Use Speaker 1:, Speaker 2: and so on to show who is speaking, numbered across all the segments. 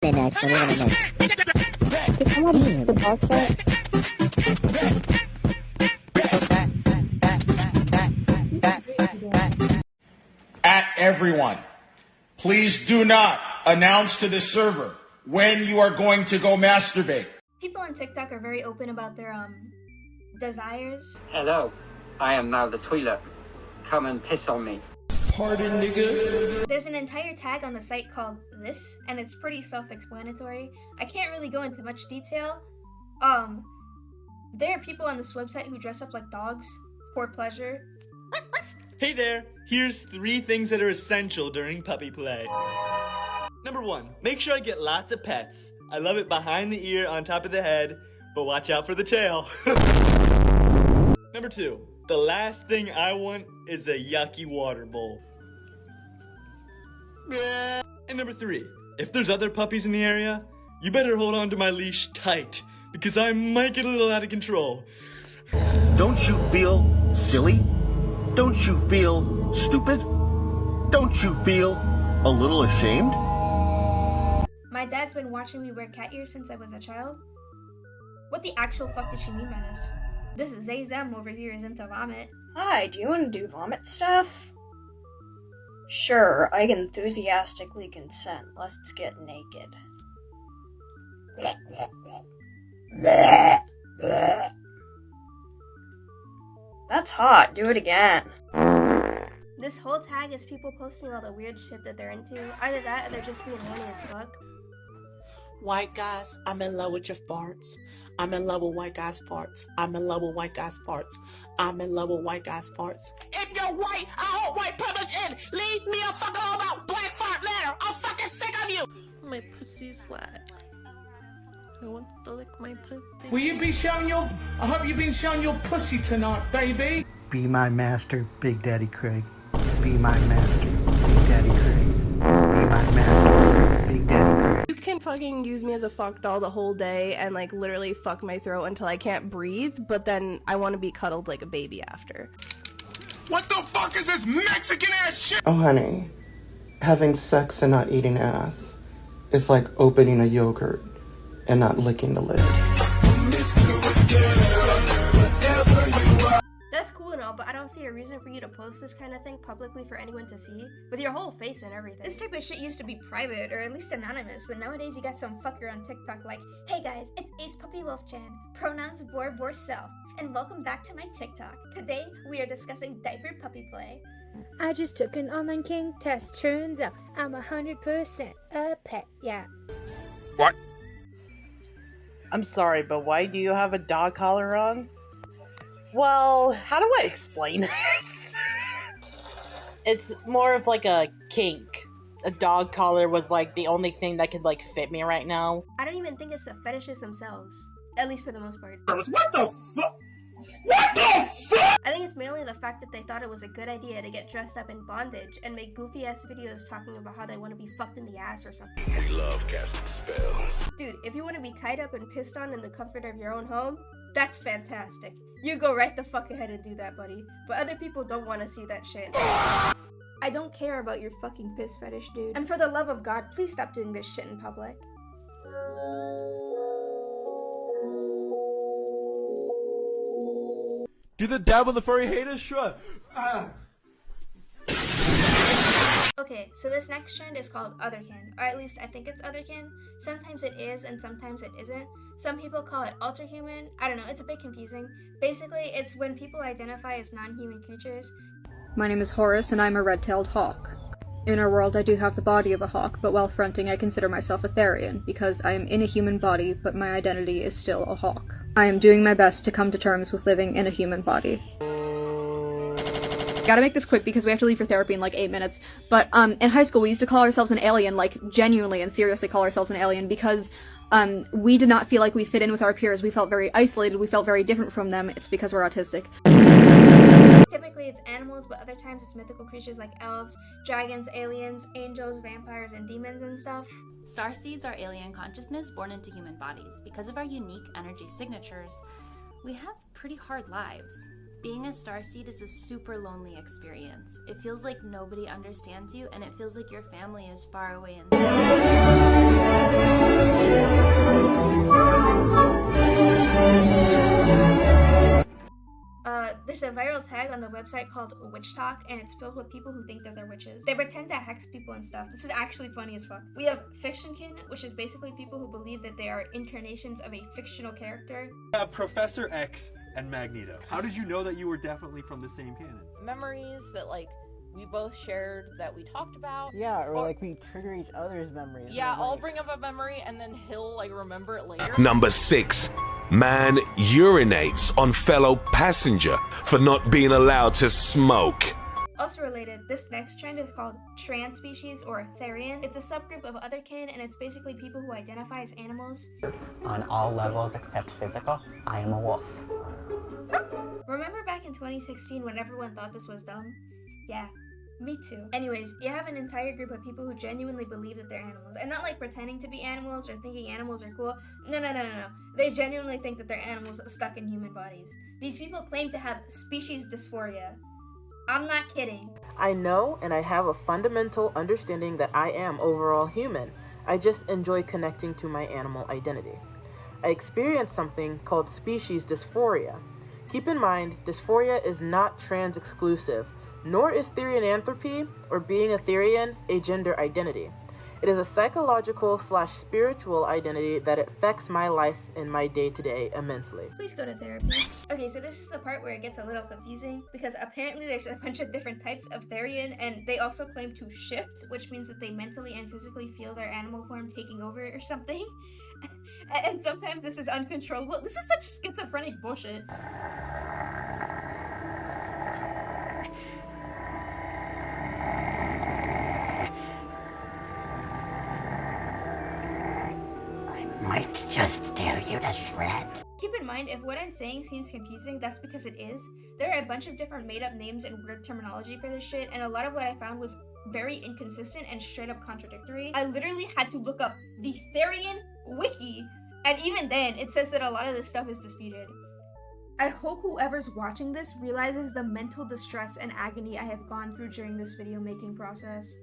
Speaker 1: Next, I'm gonna next. Did somebody hit the box set?
Speaker 2: At everyone, please do not announce to the server when you are going to go masturbate.
Speaker 3: People on TikTok are very open about their desires.
Speaker 4: Hello, I am now the toilet. Come and piss on me.
Speaker 2: Pardon, nigga?
Speaker 3: There's an entire tag on the site called this, and it's pretty self-explanatory. I can't really go into much detail. There are people on this website who dress up like dogs for pleasure.
Speaker 5: Hey there, here's 3 things that are essential during puppy play. Number 1, make sure I get lots of pets. I love it behind the ear, on top of the head, but watch out for the tail. Number 2, the last thing I want is a yucky water bowl. And number 3, if there's other puppies in the area, you better hold on to my leash tight, because I might get a little out of control.
Speaker 6: Don't you feel silly? Don't you feel stupid? Don't you feel a little ashamed?
Speaker 3: My dad's been watching me wear cat ears since I was a child. What the actual fuck did she mean by this? This is Zayzem over here is into vomit.
Speaker 7: Hi, do you want to do vomit stuff? Sure, I enthusiastically consent. Let's get naked. That's hot. Do it again.
Speaker 3: This whole tag is people posting all the weird shit that they're into. Either that or they're just being horny as fuck.
Speaker 8: White guys, I'm in love with your farts. I'm in love with white guys' farts. I'm in love with white guys' farts. I'm in love with white guys' farts.
Speaker 9: If you're white, I hope white privilege in. Leave me a fucking all about black fart later. I'm fucking sick of you.
Speaker 10: My pussy's wet. I want to lick my pussy.
Speaker 11: Will you be showing your... I hope you've been showing your pussy tonight, baby.
Speaker 12: Be my master, Big Daddy Craig. Be my master, Big Daddy Craig. Be my master, Big Daddy Craig.
Speaker 10: You can fucking use me as a fuck doll the whole day and like literally fuck my throat until I can't breathe, but then I want to be cuddled like a baby after.
Speaker 2: What the fuck is this Mexican ass shit?
Speaker 13: Oh honey, having sex and not eating ass is like opening a yogurt and not licking the lid.
Speaker 3: That's cool and all, but I don't see a reason for you to post this kind of thing publicly for anyone to see, with your whole face and everything. This type of shit used to be private, or at least anonymous, but nowadays you got some fucker on TikTok like, hey guys, it's Ace Puppy Wolf-chan, pronouns vor self, and welcome back to my TikTok. Today, we are discussing diaper puppy play.
Speaker 14: I just took an online king test, turns out I'm 100% a pet, yeah.
Speaker 2: What?
Speaker 9: I'm sorry, but why do you have a dog collar on? Well, how do I explain this? It's more of like a kink. A dog collar was like the only thing that could like fit me right now.
Speaker 3: I don't even think it's the fetishes themselves, at least for the most part.
Speaker 2: What the fuck? What the fuck?
Speaker 3: I think it's mainly the fact that they thought it was a good idea to get dressed up in bondage and make goofy ass videos talking about how they want to be fucked in the ass or something.
Speaker 2: We love casting spells.
Speaker 3: Dude, if you want to be tied up and pissed on in the comfort of your own home, that's fantastic. You go right the fuck ahead and do that, buddy. But other people don't want to see that shit. I don't care about your fucking piss fetish, dude. And for the love of God, please stop doing this shit in public.
Speaker 5: Do the dab with the furry haters? Sure.
Speaker 3: Okay, so this next trend is called otherkin, or at least I think it's otherkin. Sometimes it is and sometimes it isn't. Some people call it alterhuman. I don't know, it's a bit confusing. Basically, it's when people identify as non-human creatures.
Speaker 15: My name is Horace and I'm a red-tailed hawk. In our world I do have the body of a hawk, but while fronting I consider myself a therian, because I am in a human body, but my identity is still a hawk. I am doing my best to come to terms with living in a human body. Gotta make this quick because we have to leave for therapy in like 8 minutes, but in high school we used to call ourselves an alien, like genuinely and seriously call ourselves an alien, because we did not feel like we fit in with our peers. We felt very isolated, we felt very different from them. It's because we're autistic.
Speaker 3: Typically it's animals, but other times it's mythical creatures like elves, dragons, aliens, angels, vampires, and demons and stuff.
Speaker 16: Starseeds are alien consciousness born into human bodies. Because of our unique energy signatures, we have pretty hard lives. Being a starseed is a super lonely experience. It feels like nobody understands you, and it feels like your family is far away in space.
Speaker 3: tag on the website called Witch Talk, and it's filled with people who think that they're witches. They pretend to hex people and stuff. This is actually funny as fuck. We have Fictionkin, which is basically people who believe that they are incarnations of a fictional character.
Speaker 17: Professor X and Magneto. How did you know that you were definitely from the same canon?
Speaker 18: Memories that, like, we both shared that we talked about.
Speaker 1: Yeah, or like we trigger each other's memories.
Speaker 18: Yeah, I'll bring up a memory and then he'll like remember it later.
Speaker 19: Number 6. Man urinates on fellow passenger for not being allowed to smoke.
Speaker 3: Also related, this next trend is called trans species or Therian. It's a subgroup of otherkin, and it's basically people who identify as animals.
Speaker 20: On all levels except physical, I am a wolf.
Speaker 3: Remember back in 2016 when everyone thought this was dumb? Yeah, me too. Anyways, you have an entire group of people who genuinely believe that they're animals, and not like pretending to be animals or thinking animals are cool. No. They genuinely think that they're animals stuck in human bodies. These people claim to have species dysphoria. I'm not kidding.
Speaker 21: I know and I have a fundamental understanding that I am overall human. I just enjoy connecting to my animal identity. I experienced something called species dysphoria. Keep in mind, dysphoria is not trans exclusive, nor is Therianthropy, or being a Therian, a gender identity. It is a psychological/spiritual identity that affects my life and my day-to-day immensely.
Speaker 3: Please go to therapy. Okay, so this is the part where it gets a little confusing, because apparently there's a bunch of different types of Therian, and they also claim to shift, which means that they mentally and physically feel their animal form taking over or something. And sometimes this is uncontrollable. This is such schizophrenic bullshit.
Speaker 20: Might just tear you to shreds.
Speaker 3: Keep in mind, if what I'm saying seems confusing, that's because it is. There are a bunch of different made-up names and weird terminology for this shit, and a lot of what I found was very inconsistent and straight-up contradictory. I literally had to look up the Therian wiki, and even then, it says that a lot of this stuff is disputed. I hope whoever's watching this realizes the mental distress and agony I have gone through during this video making process.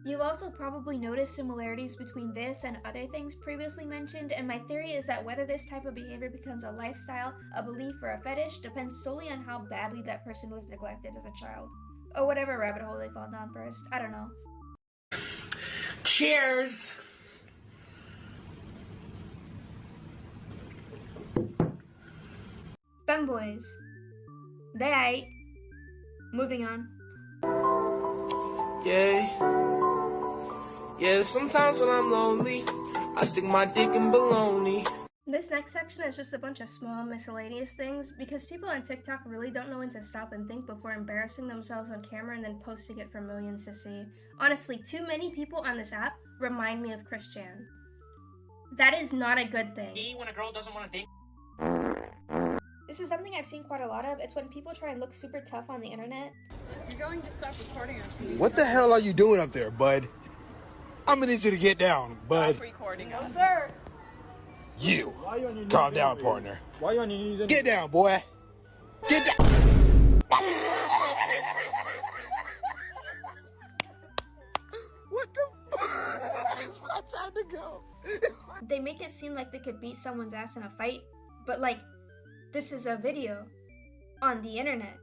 Speaker 3: You've also probably noticed similarities between this and other things previously mentioned, and my theory is that whether this type of behavior becomes a lifestyle, a belief, or a fetish depends solely on how badly that person was neglected as a child. Or whatever rabbit hole they fall down first. I don't know.
Speaker 11: Cheers!
Speaker 3: Femboys. They aight. Moving on.
Speaker 22: Yeah, sometimes when I'm lonely, I stick my dick in baloney.
Speaker 3: This next section is just a bunch of small miscellaneous things because people on TikTok really don't know when to stop and think before embarrassing themselves on camera and then posting it for millions to see. Honestly, too many people on this app remind me of Chris Chan. That is not a good thing.
Speaker 22: When a girl doesn't want to date.
Speaker 3: This is something I've seen quite a lot of. It's when people try and look super tough on the internet.
Speaker 22: You're going to stop recording.
Speaker 23: What the hell are you doing up there, bud? I'm gonna need you to get down, bud.
Speaker 22: Stop recording us. Sir.
Speaker 23: You. Calm down, partner.
Speaker 22: Why you on your knees?
Speaker 23: Get down, boy. Get down. What the fuck? It's my time to go.
Speaker 3: They make it seem like they could beat someone's ass in a fight, but like, this is a video on the internet.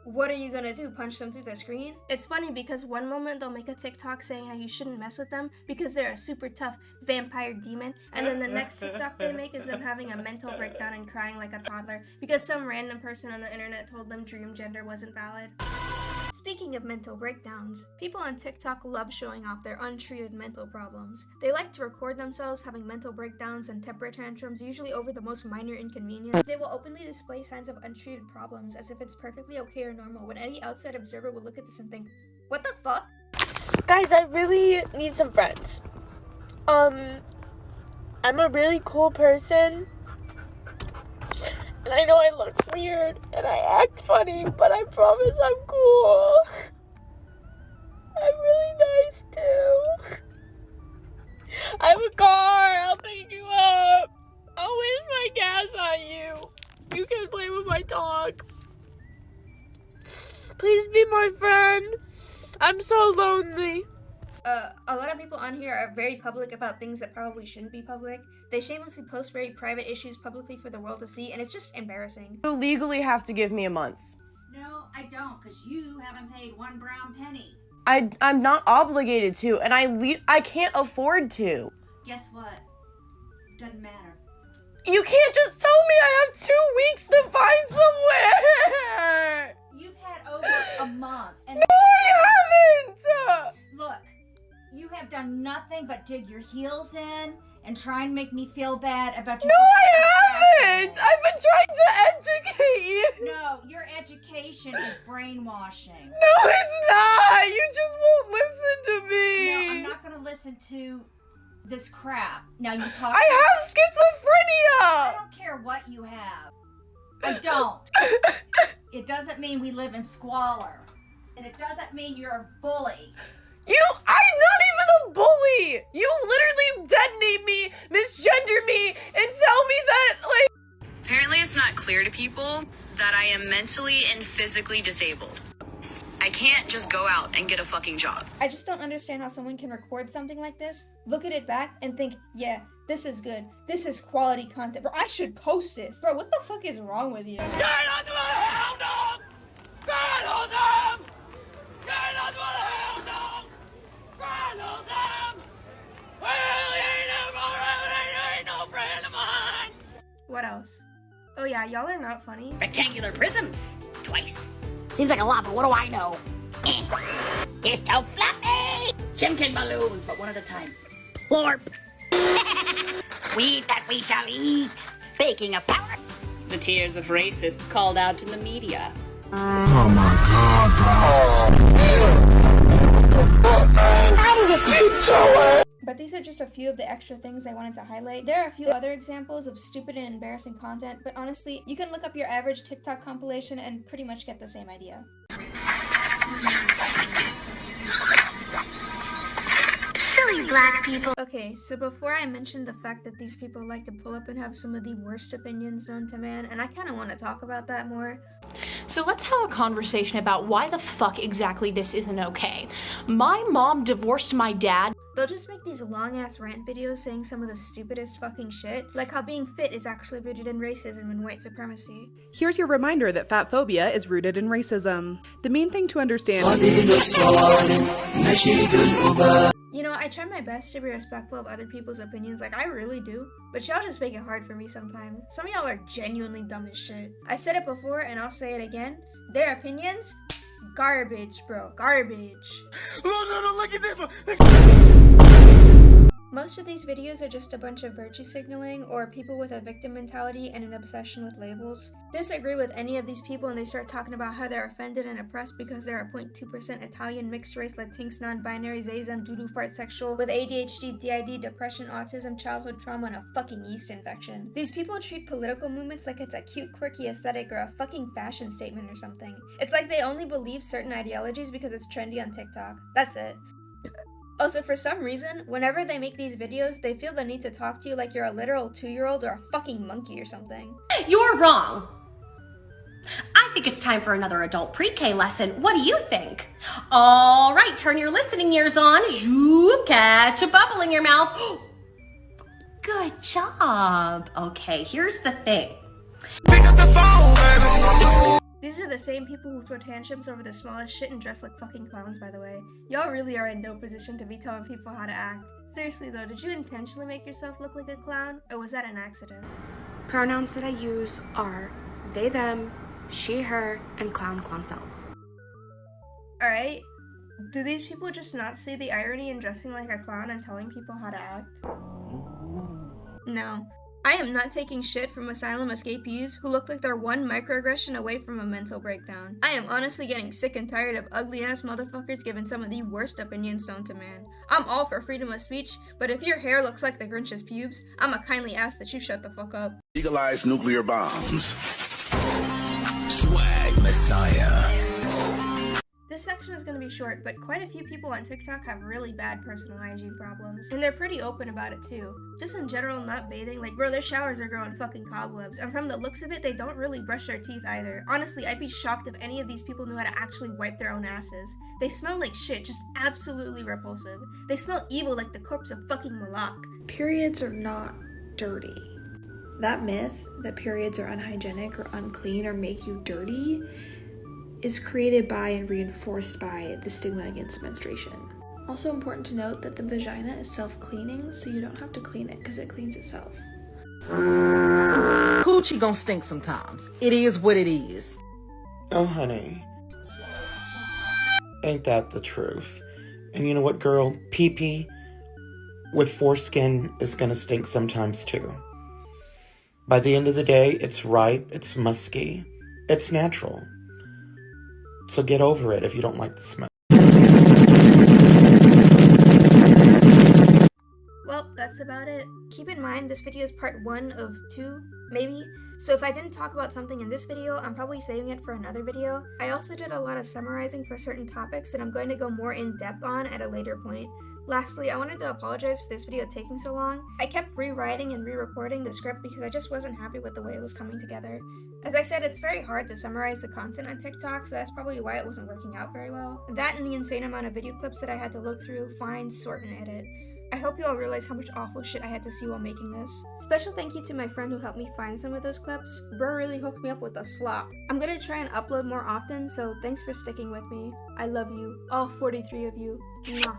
Speaker 3: What are you gonna do, punch them through the screen? It's funny because one moment they'll make a TikTok saying how you shouldn't mess with them because they're a super tough vampire demon, and then the next TikTok they make is them having a mental breakdown and crying like a toddler because some random person on the internet told them dream gender wasn't valid. Speaking of mental breakdowns, people on TikTok love showing off their untreated mental problems. They like to record themselves having mental breakdowns and temper tantrums, usually over the most minor inconvenience. They will openly display signs of untreated problems as if it's perfectly okay or normal, when any outside observer would look at this and think, what the fuck?
Speaker 8: Guys, I really need some friends. I'm a really cool person. And I know I look weird and I act funny, but I promise I'm cool. I'm really nice too. I have a car, I'll pick you up. I'll waste my gas on you. You can play with my dog. Please be my friend. I'm so lonely.
Speaker 3: A lot of people on here are very public about things that probably shouldn't be public. They shamelessly post very private issues publicly for the world to see, and it's just embarrassing.
Speaker 4: You legally have to give me a month.
Speaker 6: No, I don't, because you haven't paid 1 brown penny.
Speaker 4: I'm not obligated to, and I can't afford to.
Speaker 6: Guess what? Doesn't matter.
Speaker 4: You can't just tell me I have 2 weeks to find somewhere!
Speaker 6: You've had over a month. And
Speaker 4: no, I haven't!
Speaker 6: Look, you have done nothing but dig your heels in and try and make me feel bad about your—
Speaker 4: No, I haven't! I've been trying to educate you!
Speaker 6: No, your education is brainwashing.
Speaker 4: No, it's not! You just won't listen to me!
Speaker 6: No, I'm not gonna listen to this crap. Now you talk—
Speaker 4: I have schizophrenia!
Speaker 6: I don't care what you have. I don't. It doesn't mean we live in squalor. And it doesn't mean you're a bully.
Speaker 4: I'm not even a bully! You literally detonate me, misgender me, and tell me that, like—
Speaker 7: Apparently it's not clear to people that I am mentally and physically disabled. I can't just go out and get a fucking job.
Speaker 3: I just don't understand how someone can record something like this, look at it back, and think, yeah, this is good. This is quality content. Bro, I should post this. Bro, what the fuck is wrong with you? What else? Oh yeah, y'all are not funny.
Speaker 20: Rectangular prisms. Twice. Seems like a lot, but what do I know? It's so fluffy! Chimkin balloons, but one at a time. Lorp. We eat that we shall eat. Baking of power.
Speaker 7: The tears of racists called out in the media.
Speaker 20: Oh my god.
Speaker 3: But these are just a few of the extra things I wanted to highlight. There are a few other examples of stupid and embarrassing content, but honestly, you can look up your average TikTok compilation and pretty much get the same idea.
Speaker 14: Silly black people.
Speaker 3: Okay, so before I mentioned the fact that these people like to pull up and have some of the worst opinions known to man, and I kind of want to talk about that more.
Speaker 24: So let's have a conversation about why the fuck exactly this isn't okay. My mom divorced my dad.
Speaker 3: They'll just make these long-ass rant videos saying some of the stupidest fucking shit, like how being fit is actually rooted in racism and white supremacy.
Speaker 25: Here's your reminder that fat phobia is rooted in racism. The main thing to understand
Speaker 3: You know, I try my best to be respectful of other people's opinions, like I really do, but y'all just make it hard for me sometimes. Some of y'all are genuinely dumb as shit. I said it before and I'll say it again. Their opinions? Garbage, bro. Garbage.
Speaker 2: Look at this one.
Speaker 3: Most of these videos are just a bunch of virtue signaling or people with a victim mentality and an obsession with labels. Disagree with any of these people and they start talking about how they're offended and oppressed because they're a 0.2% Italian, mixed race, Latinx, non-binary, Zazam, doodoo fart sexual with ADHD, DID, depression, autism, childhood trauma, and a fucking yeast infection. These people treat political movements like it's a cute, quirky aesthetic or a fucking fashion statement or something. It's like they only believe certain ideologies because it's trendy on TikTok. That's it. Also, for some reason, whenever they make these videos, they feel the need to talk to you like you're a literal 2-year-old or a fucking monkey or something.
Speaker 26: You're wrong. I think it's time for another adult pre-K lesson. What do you think? All right, turn your listening ears on. Zoop, catch a bubble in your mouth. Good job. Okay, here's the thing.
Speaker 2: Pick up the phone, baby.
Speaker 3: These are the same people who throw tantrums over the smallest shit and dress like fucking clowns, by the way. Y'all really are in no position to be telling people how to act. Seriously though, did you intentionally make yourself look like a clown, or was that an accident?
Speaker 27: Pronouns that I use are they, them, she, her, and clown, self.
Speaker 3: Alright, do these people just not see the irony in dressing like a clown and telling people how to act? No. I am not taking shit from asylum escapees who look like they're one microaggression away from a mental breakdown. I am honestly getting sick and tired of ugly ass motherfuckers giving some of the worst opinions known to man. I'm all for freedom of speech, but if your hair looks like the Grinch's pubes, I'ma kindly ask that you shut the fuck up.
Speaker 2: Legalize nuclear bombs.
Speaker 3: This This section is going to be short, but quite a few people on TikTok have really bad personal hygiene problems, and they're pretty open about it too. Just in general, not bathing, like bro, their showers are growing fucking cobwebs, and from the looks of it, they don't really brush their teeth either. Honestly, I'd be shocked if any of these people knew how to actually wipe their own asses. They smell like shit, just absolutely repulsive. They smell evil like the corpse of fucking Malak.
Speaker 27: Periods are not dirty. That myth that periods are unhygienic or unclean or make you dirty is created by and reinforced by the stigma against menstruation. Also important to note that the vagina is self-cleaning, so you don't have to clean it because it cleans itself.
Speaker 5: Coochie gon' stink sometimes. It is what it is.
Speaker 9: Oh, honey. Ain't that the truth? And you know what, girl? Pee-pee with foreskin is gonna stink sometimes too. By the end of the day, it's ripe, it's musky, it's natural. So get over it if you don't like the smell.
Speaker 3: Well, that's about it. Keep in mind, this video is part 1 of 2, maybe. So if I didn't talk about something in this video, I'm probably saving it for another video. I also did a lot of summarizing for certain topics that I'm going to go more in depth on at a later point. Lastly, I wanted to apologize for this video taking so long. I kept rewriting and re-recording the script because I just wasn't happy with the way it was coming together. As I said, it's very hard to summarize the content on TikTok, so that's probably why it wasn't working out very well. That and the insane amount of video clips that I had to look through, find, sort, and edit. I hope you all realize how much awful shit I had to see while making this. Special thank you to my friend who helped me find some of those clips. Bro really hooked me up with a slop. I'm gonna try and upload more often, so thanks for sticking with me. I love you. All 43 of you. Mwah.